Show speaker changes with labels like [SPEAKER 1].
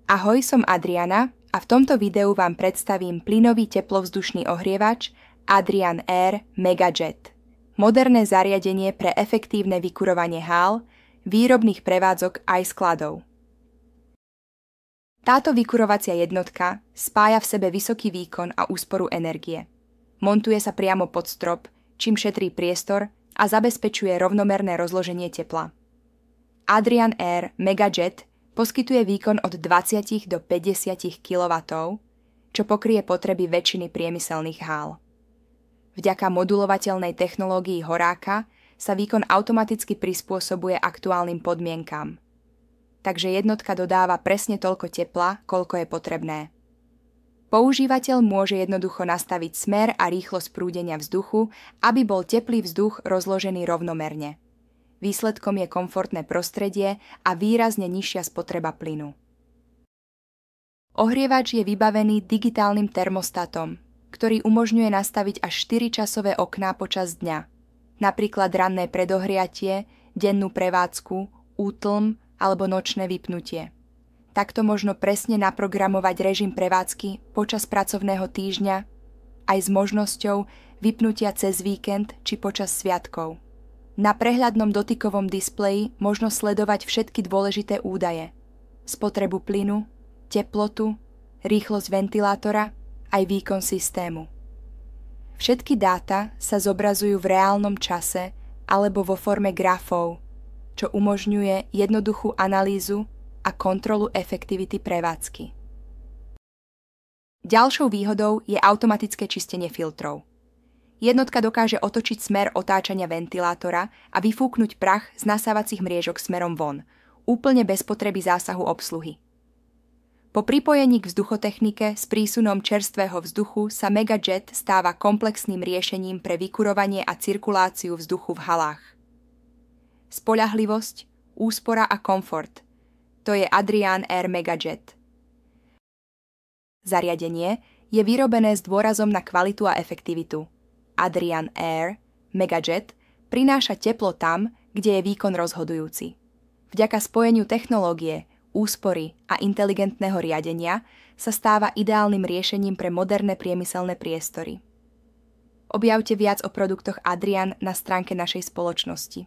[SPEAKER 1] Ahoj, som Adriana a v tomto videu vám predstavím plynový teplovzdušný ohrievač Adrian Air Megajet. Moderné zariadenie pre efektívne vykurovanie hál, výrobných prevádzok aj skladov. Táto vykurovacia jednotka spája v sebe vysoký výkon a úsporu energie. Montuje sa priamo pod strop, čím šetrí priestor a zabezpečuje rovnomerné rozloženie tepla. Adrian Air Megajet poskytuje výkon od 20 do 50 kW, čo pokrie potreby väčšiny priemyselných hál. Vďaka modulovateľnej technológii horáka sa výkon automaticky prispôsobuje aktuálnym podmienkam. Takže jednotka dodáva presne toľko tepla, koľko je potrebné. Používateľ môže jednoducho nastaviť smer a rýchlosť prúdenia vzduchu, aby bol teplý vzduch rozložený rovnomerne. Výsledkom je komfortné prostredie a výrazne nižšia spotreba plynu. Ohrievač je vybavený digitálnym termostatom, ktorý umožňuje nastaviť až 4 časové okná počas dňa, napríklad ranné predohriatie, dennú prevádzku, útlm alebo nočné vypnutie. Takto možno presne naprogramovať režim prevádzky počas pracovného týždňa aj s možnosťou vypnutia cez víkend či počas sviatkov. Na prehľadnom dotykovom displeji možno sledovať všetky dôležité údaje: spotrebu plynu, teplotu, rýchlosť ventilátora aj výkon systému. Všetky dáta sa zobrazujú v reálnom čase alebo vo forme grafov, čo umožňuje jednoduchú analýzu a kontrolu efektivity prevádzky. Ďalšou výhodou je automatické čistenie filtrov. Jednotka dokáže otočiť smer otáčania ventilátora a vyfúknuť prach z nasávacích mriežok smerom von, úplne bez potreby zásahu obsluhy. Po pripojení k vzduchotechnike s prísunom čerstvého vzduchu sa Megajet stáva komplexným riešením pre vykurovanie a cirkuláciu vzduchu v halách. Spoľahlivosť, úspora a komfort – to je Adrian Air Megajet. Zariadenie je vyrobené s dôrazom na kvalitu a efektivitu. Adrian Air Megajet prináša teplo tam, kde je výkon rozhodujúci. Vďaka spojeniu technológie, úspory a inteligentného riadenia sa stáva ideálnym riešením pre moderné priemyselné priestory. Objavte viac o produktoch Adrian na stránke našej spoločnosti.